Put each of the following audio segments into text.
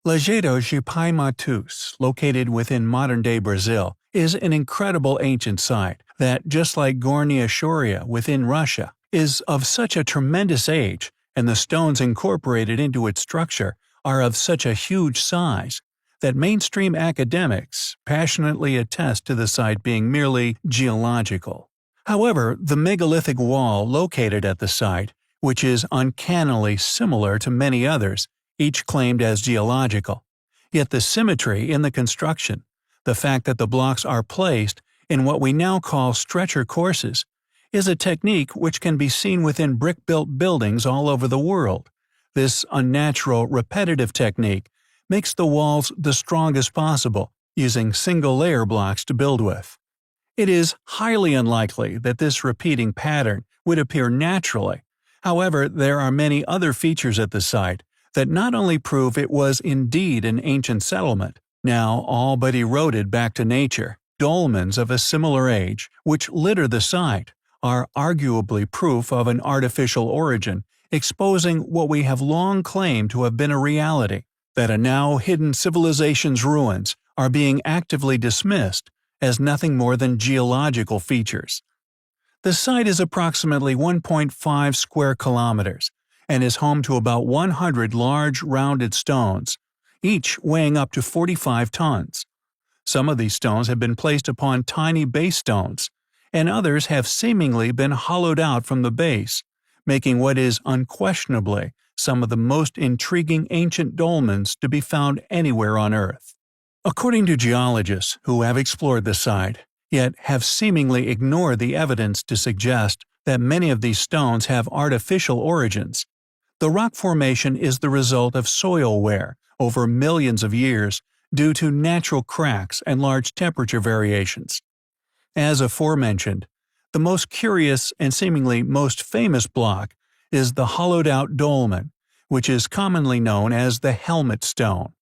Lajeado de Pai Matus, located within modern-day Brazil, is an incredible ancient site that, just like Gornaya Shoria within Russia, is of such a tremendous age, and the stones incorporated into its structure are of such a huge size that mainstream academics passionately attest to the site being merely geological. However, the megalithic wall located at the site, which is uncannily similar to many others, each claimed as geological. Yet the symmetry in the construction, the fact that the blocks are placed in what we now call stretcher courses, is a technique which can be seen within brick-built buildings all over the world. This unnatural, repetitive technique makes the walls the strongest possible, using single-layer blocks to build with. It is highly unlikely that this repeating pattern would appear naturally. However, there are many other features at the site that not only prove it was indeed an ancient settlement, now all but eroded back to nature. Dolmens of a similar age, which litter the site, are arguably proof of an artificial origin, exposing what we have long claimed to have been a reality, that a now hidden civilization's ruins are being actively dismissed as nothing more than geological features. The site is approximately 1.5 square kilometers, and is home to about 100 large rounded stones, each weighing up to 45 tons. Some of these stones have been placed upon tiny base stones, and others have seemingly been hollowed out from the base, making what is unquestionably some of the most intriguing ancient dolmens to be found anywhere on Earth. According to geologists who have explored the site, yet have seemingly ignored the evidence to suggest that many of these stones have artificial origins, the rock formation is the result of soil wear over millions of years due to natural cracks and large temperature variations. As aforementioned, the most curious and seemingly most famous block is the hollowed-out dolmen, which is commonly known as the helmet stone.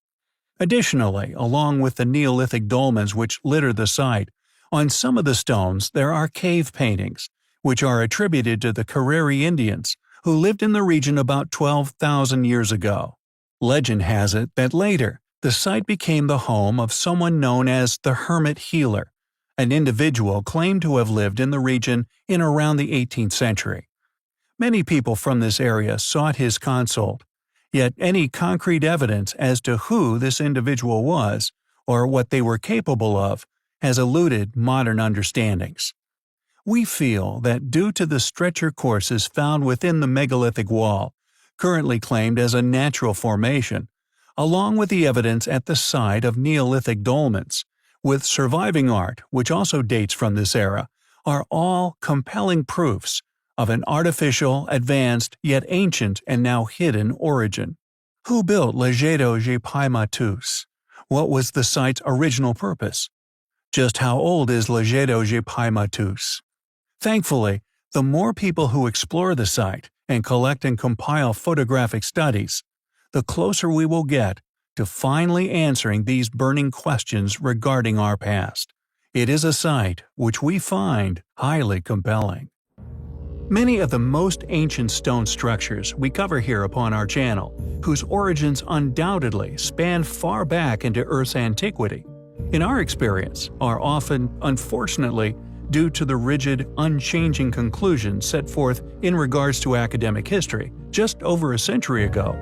Additionally, along with the Neolithic dolmens which litter the site, on some of the stones there are cave paintings, which are attributed to the Careri Indians, who lived in the region about 12,000 years ago. Legend has it that later, the site became the home of someone known as the Hermit Healer, an individual claimed to have lived in the region in around the 18th century. Many people from this area sought his consult, yet any concrete evidence as to who this individual was, or what they were capable of, has eluded modern understandings. We feel that due to the stretcher courses found within the megalithic wall, currently claimed as a natural formation, along with the evidence at the site of Neolithic dolmens, with surviving art which also dates from this era, are all compelling proofs of an artificial, advanced, yet ancient and now hidden origin. Who built Lajeado de Pai Matus? What was the site's original purpose? Just how old is Lajeado de Pai Matus? Thankfully, the more people who explore the site and collect and compile photographic studies, the closer we will get to finally answering these burning questions regarding our past. It is a site which we find highly compelling. Many of the most ancient stone structures we cover here upon our channel, whose origins undoubtedly span far back into Earth's antiquity, in our experience, are often, unfortunately, due to the rigid, unchanging conclusions set forth in regards to academic history just over a century ago,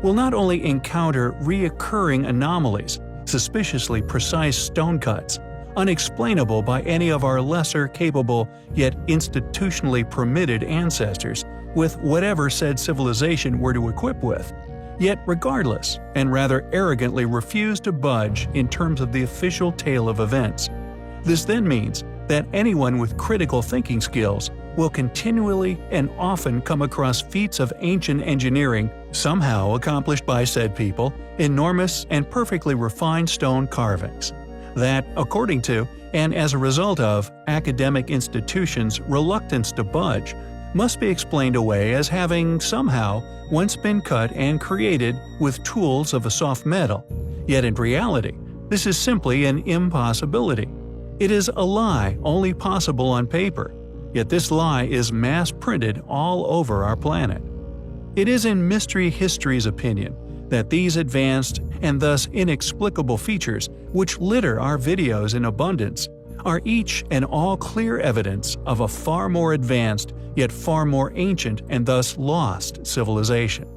will not only encounter reoccurring anomalies, suspiciously precise stone cuts, unexplainable by any of our lesser capable yet institutionally permitted ancestors with whatever said civilization were to equip with, yet regardless and rather arrogantly refuse to budge in terms of the official tale of events. This then means that anyone with critical thinking skills will continually and often come across feats of ancient engineering somehow accomplished by said people, enormous and perfectly refined stone carvings, that, according to, and as a result of, academic institutions' reluctance to budge, must be explained away as having somehow once been cut and created with tools of a soft metal, yet in reality, this is simply an impossibility. It is a lie only possible on paper, yet this lie is mass-printed all over our planet. It is in mystery history's opinion that these advanced and thus inexplicable features, which litter our videos in abundance, are each and all clear evidence of a far more advanced yet far more ancient and thus lost civilization.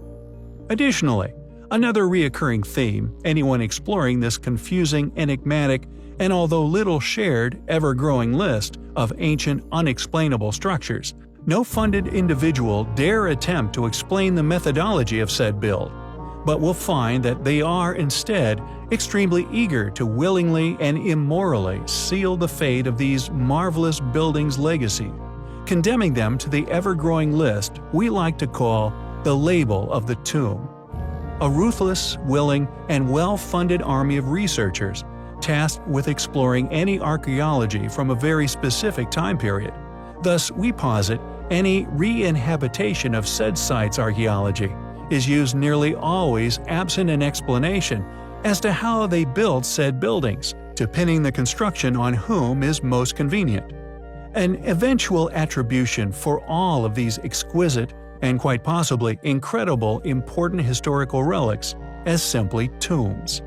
Additionally, another recurring theme, anyone exploring this confusing, enigmatic, and although little shared, ever-growing list of ancient unexplainable structures, no funded individual dare attempt to explain the methodology of said build, but will find that they are instead extremely eager to willingly and immorally seal the fate of these marvelous buildings' legacy, condemning them to the ever-growing list we like to call the label of the tomb. A ruthless, willing, and well-funded army of researchers tasked with exploring any archaeology from a very specific time period. Thus, we posit any re-inhabitation of said site's archaeology is used nearly always absent an explanation as to how they built said buildings, depending the construction on whom is most convenient. An eventual attribution for all of these exquisite and quite possibly incredible important historical relics as simply tombs.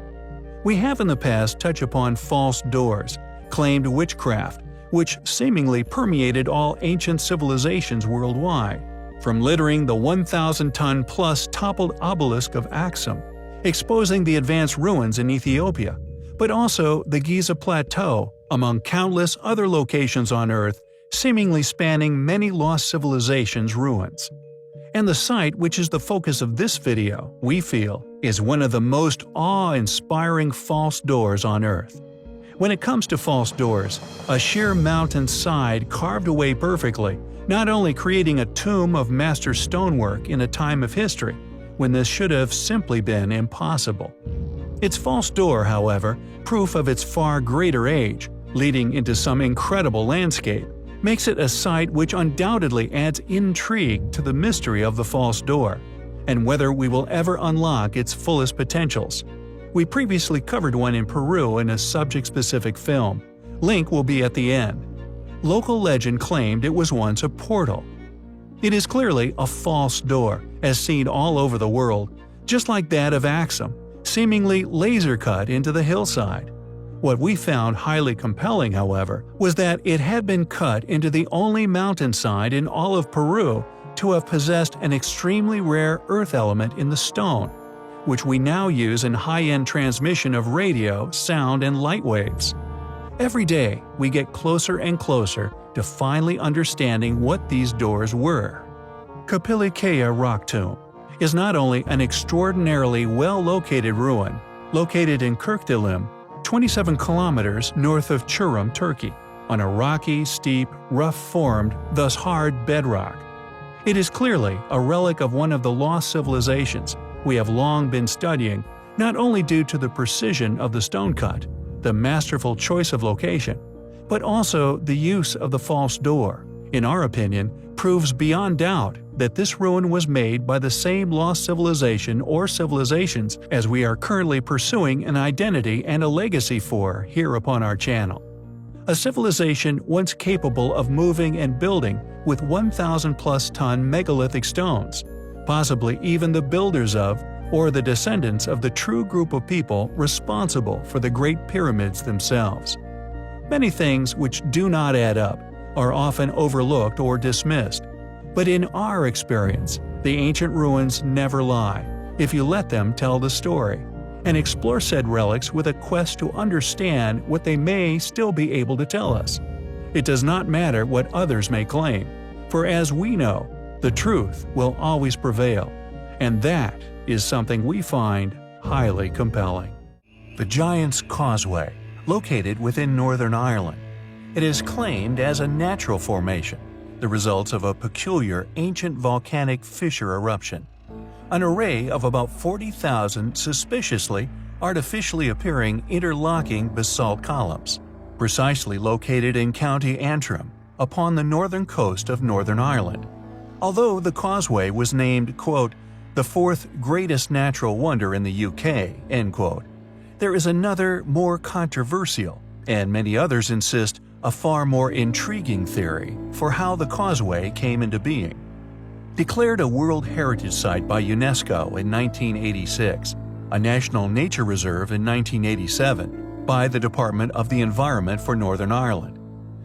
We have in the past touched upon false doors, claimed witchcraft, which seemingly permeated all ancient civilizations worldwide, from littering the 1,000-ton-plus toppled obelisk of Axum, exposing the advanced ruins in Ethiopia, but also the Giza Plateau, among countless other locations on Earth seemingly spanning many lost civilizations' ruins. And the site which is the focus of this video, we feel, is one of the most awe-inspiring false doors on Earth. When it comes to false doors, a sheer mountain side carved away perfectly, not only creating a tomb of master stonework in a time of history, when this should have simply been impossible. Its false door, however, proof of its far greater age, leading into some incredible landscape, makes it a site which undoubtedly adds intrigue to the mystery of the false door, and whether we will ever unlock its fullest potentials. We previously covered one in Peru in a subject-specific film. Link will be at the end. Local legend claimed it was once a portal. It is clearly a false door, as seen all over the world, just like that of Axum, seemingly laser-cut into the hillside. What we found highly compelling, however, was that it had been cut into the only mountainside in all of Peru to have possessed an extremely rare earth element in the stone, which we now use in high-end transmission of radio, sound, and light waves. Every day, we get closer and closer to finally understanding what these doors were. Kapilikea Rock Tomb is not only an extraordinarily well-located ruin, located in Kirkdilim, 27 kilometers north of Çorum, Turkey, on a rocky, steep, rough-formed, thus hard bedrock. It is clearly a relic of one of the lost civilizations we have long been studying, not only due to the precision of the stone cut, the masterful choice of location, but also the use of the false door, in our opinion, proves beyond doubt that this ruin was made by the same lost civilization or civilizations as we are currently pursuing an identity and a legacy for here upon our channel. A civilization once capable of moving and building with 1,000-plus ton megalithic stones, possibly even the builders of or the descendants of the true group of people responsible for the Great Pyramids themselves. Many things which do not add up are often overlooked or dismissed, but in our experience, the ancient ruins never lie, if you let them tell the story, and explore said relics with a quest to understand what they may still be able to tell us. It does not matter what others may claim, for as we know, the truth will always prevail, and that is something we find highly compelling. The Giant's Causeway, located within Northern Ireland. It is claimed as a natural formation, the results of a peculiar ancient volcanic fissure eruption. An array of about 40,000 suspiciously, artificially appearing interlocking basalt columns, precisely located in County Antrim, upon the northern coast of Northern Ireland. Although the causeway was named, quote, the fourth greatest natural wonder in the UK, end quote, there is another, more controversial, and many others insist, a far more intriguing theory for how the causeway came into being. Declared a World Heritage Site by UNESCO in 1986, a national nature reserve in 1987 by the Department of the Environment for Northern Ireland.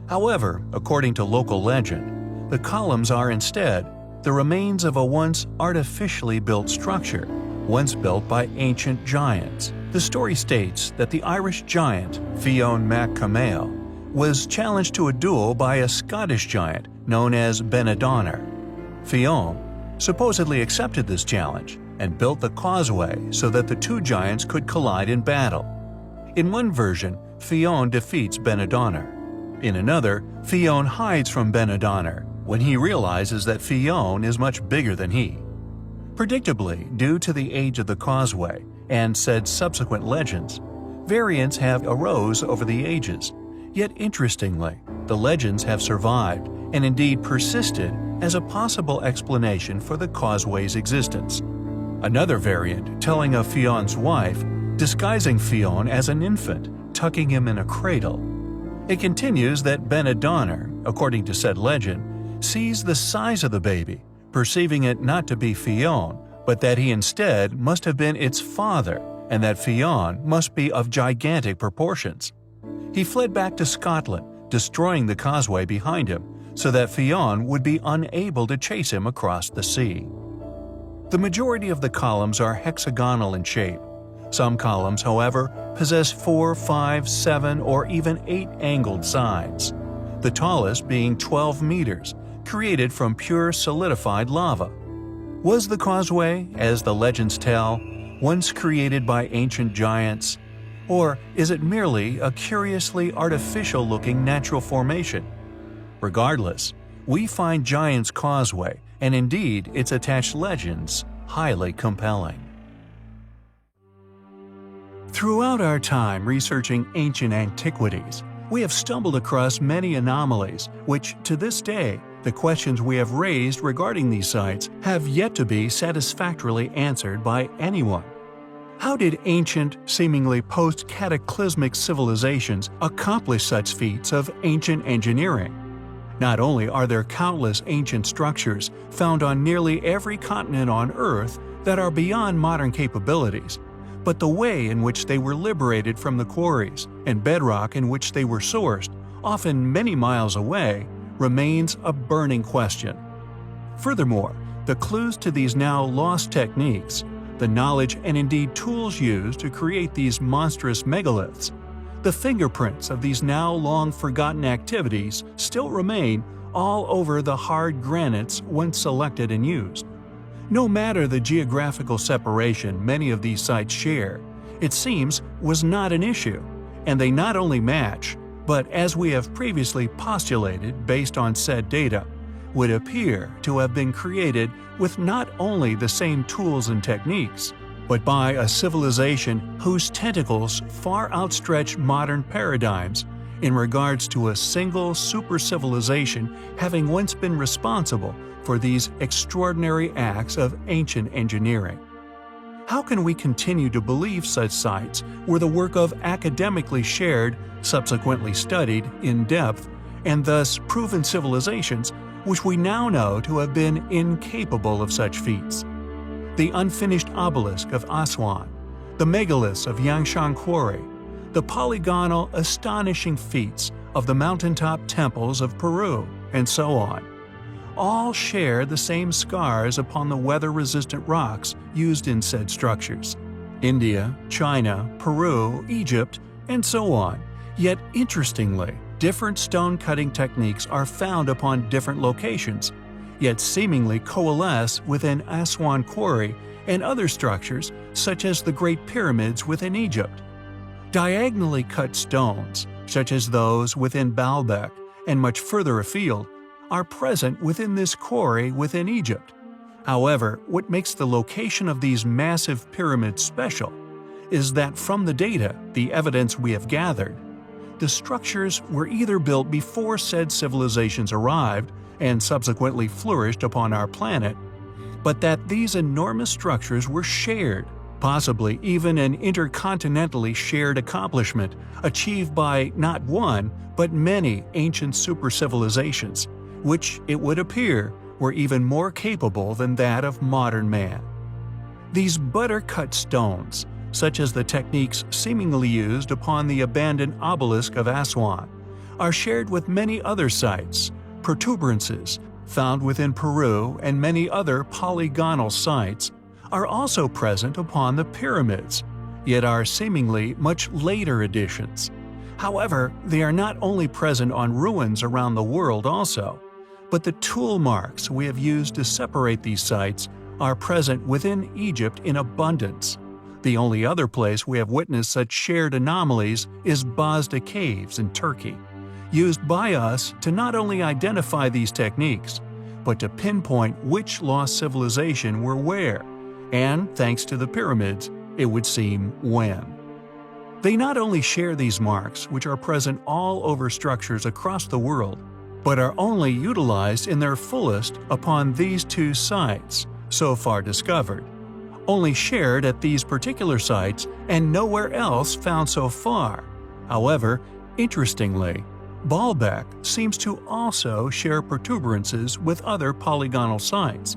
However, according to local legend, the columns are instead the remains of a once artificially built structure, once built by ancient giants. The story states that the Irish giant Fionn mac Camael was challenged to a duel by a Scottish giant known as Benadonner. Fionn supposedly accepted this challenge and built the causeway so that the two giants could collide in battle. In one version, Fionn defeats Benadonner. In another, Fionn hides from Benadonner when he realizes that Fionn is much bigger than he. Predictably, due to the age of the causeway and said subsequent legends, variants have arose over the ages. Yet interestingly, the legends have survived and indeed persisted as a possible explanation for the causeway's existence. Another variant telling of Fionn's wife disguising Fionn as an infant, tucking him in a cradle. It continues that Benadonner, according to said legend, sees the size of the baby, perceiving it not to be Fionn, but that he instead must have been its father, and that Fionn must be of gigantic proportions. He fled back to Scotland, destroying the causeway behind him, so that Fionn would be unable to chase him across the sea. The majority of the columns are hexagonal in shape. Some columns, however, possess 4, 5, 7, or even 8 angled sides, the tallest being 12 meters, created from pure solidified lava. Was the causeway, as the legends tell, once created by ancient giants? Or is it merely a curiously artificial-looking natural formation? Regardless, we find Giant's Causeway, and indeed its attached legends, highly compelling. Throughout our time researching ancient antiquities, we have stumbled across many anomalies which, to this day, the questions we have raised regarding these sites have yet to be satisfactorily answered by anyone. How did ancient, seemingly post-cataclysmic civilizations accomplish such feats of ancient engineering? Not only are there countless ancient structures found on nearly every continent on Earth that are beyond modern capabilities, but the way in which they were liberated from the quarries and bedrock in which they were sourced, often many miles away, remains a burning question. Furthermore, the clues to these now lost techniques, the knowledge and indeed tools used to create these monstrous megaliths, the fingerprints of these now long forgotten activities still remain all over the hard granites once selected and used. No matter the geographical separation many of these sites share, it seems was not an issue, and they not only match, but as we have previously postulated based on said data, would appear to have been created with not only the same tools and techniques, but by a civilization whose tentacles far outstretch modern paradigms in regards to a single super-civilization having once been responsible for these extraordinary acts of ancient engineering. How can we continue to believe such sites were the work of academically shared, subsequently studied in depth, and thus proven civilizations which we now know to have been incapable of such feats? The unfinished obelisk of Aswan, the megaliths of Yangshan Quarry, the polygonal, astonishing feats of the mountaintop temples of Peru, and so on, all share the same scars upon the weather-resistant rocks used in said structures. India, China, Peru, Egypt, and so on. Yet interestingly, different stone-cutting techniques are found upon different locations, yet seemingly coalesce within Aswan Quarry and other structures such as the Great Pyramids within Egypt. Diagonally cut stones, such as those within Baalbek and much further afield, are present within this quarry within Egypt. However, what makes the location of these massive pyramids special is that from the data, the evidence we have gathered, the structures were either built before said civilizations arrived and subsequently flourished upon our planet, but that these enormous structures were shared, possibly even an intercontinentally shared accomplishment achieved by not one, but many ancient super-civilizations, which, it would appear, were even more capable than that of modern man. These butter-cut stones, such as the techniques seemingly used upon the abandoned obelisk of Aswan, are shared with many other sites. Protuberances, found within Peru and many other polygonal sites, are also present upon the pyramids, yet are seemingly much later additions. However, they are not only present on ruins around the world also, but the tool marks we have used to separate these sites are present within Egypt in abundance. The only other place we have witnessed such shared anomalies is Bazda Caves in Turkey, used by us to not only identify these techniques, but to pinpoint which lost civilization were where, and thanks to the pyramids, it would seem when. They not only share these marks, which are present all over structures across the world, but are only utilized in their fullest upon these two sites, so far discovered, only shared at these particular sites and nowhere else found so far. However, interestingly, Baalbek seems to also share protuberances with other polygonal sites,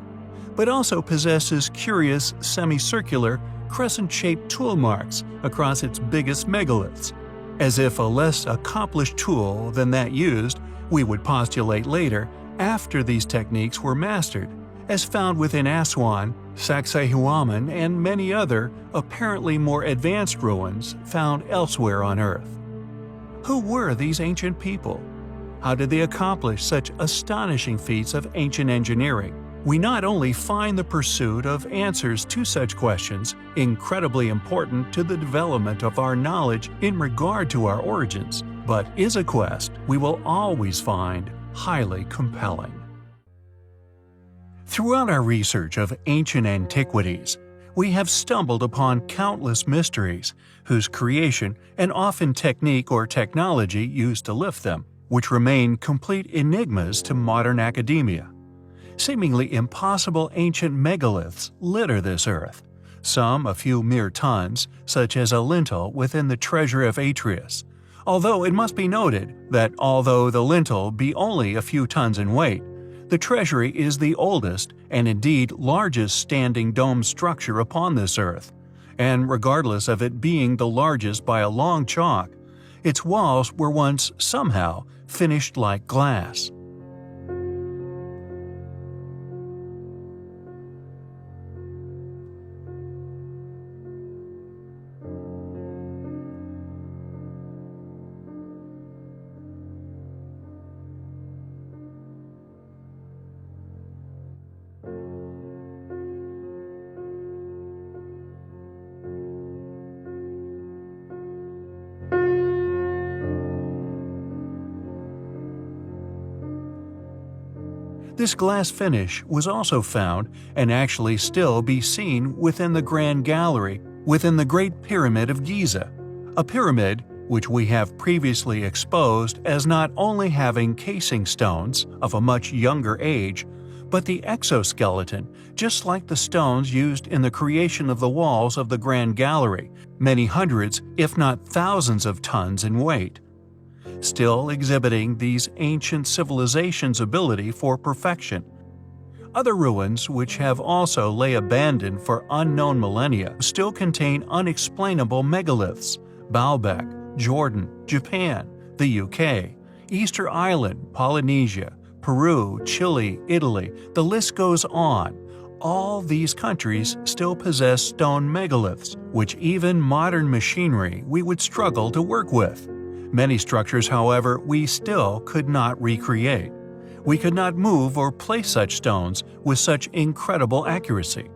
but also possesses curious semicircular, crescent-shaped tool marks across its biggest megaliths, as if a less accomplished tool than that used, we would postulate later, after these techniques were mastered, as found within Aswan, Sacsayhuaman, and many other, apparently more advanced ruins found elsewhere on Earth. Who were these ancient people? How did they accomplish such astonishing feats of ancient engineering? We not only find the pursuit of answers to such questions incredibly important to the development of our knowledge in regard to our origins, but is a quest we will always find highly compelling. Throughout our research of ancient antiquities, we have stumbled upon countless mysteries whose creation and often technique or technology used to lift them, which remain complete enigmas to modern academia. Seemingly impossible ancient megaliths litter this earth, some a few mere tons, such as a lintel within the treasury of Atreus. Although it must be noted that although the lintel be only a few tons in weight, the treasury is the oldest and indeed largest standing dome structure upon this earth, and regardless of it being the largest by a long chalk, its walls were once somehow finished like glass. This glass finish was also found and actually still be seen within the Grand Gallery within the Great Pyramid of Giza, a pyramid which we have previously exposed as not only having casing stones of a much younger age, but the exoskeleton, just like the stones used in the creation of the walls of the Grand Gallery, many hundreds, if not thousands of tons in weight, still exhibiting these ancient civilizations' ability for perfection. Other ruins, which have also lay abandoned for unknown millennia, still contain unexplainable megaliths: Baalbek, Jordan, Japan, the UK, Easter Island, Polynesia, Peru, Chile, Italy, the list goes on. All these countries still possess stone megaliths, which even modern machinery we would struggle to work with. Many structures, however, we still could not recreate. We could not move or place such stones with such incredible accuracy.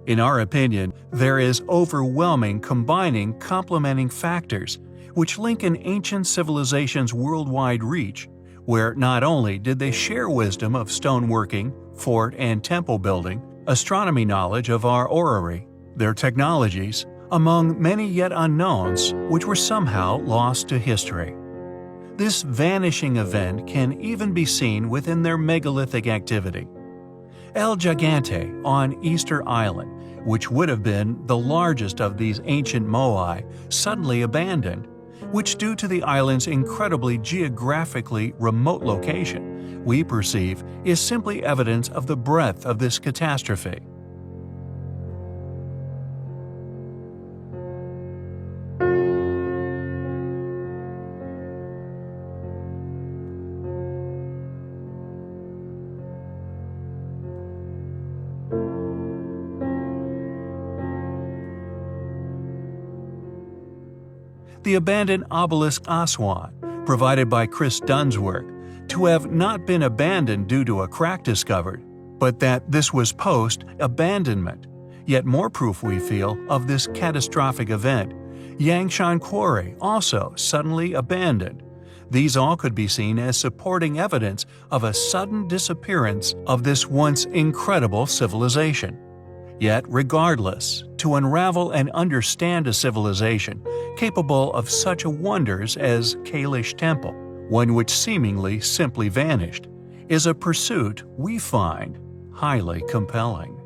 In our opinion, there is overwhelming combining complementing factors which link an ancient civilization's worldwide reach, where not only did they share wisdom of stoneworking, fort and temple building, astronomy knowledge of our orrery, their technologies, among many yet unknowns which were somehow lost to history. This vanishing event can even be seen within their megalithic activity. El Gigante on Easter Island, which would have been the largest of these ancient moai, suddenly abandoned, which due to the island's incredibly geographically remote location, we perceive is simply evidence of the breadth of this catastrophe. The abandoned obelisk Aswan, provided by Chris Dunn's work, to have not been abandoned due to a crack discovered, but that this was post-abandonment. Yet more proof, we feel, of this catastrophic event. Yangshan Quarry, also suddenly abandoned. These all could be seen as supporting evidence of a sudden disappearance of this once incredible civilization. Yet, regardless, to unravel and understand a civilization capable of such wonders as Kalish Temple, one which seemingly simply vanished, is a pursuit we find highly compelling.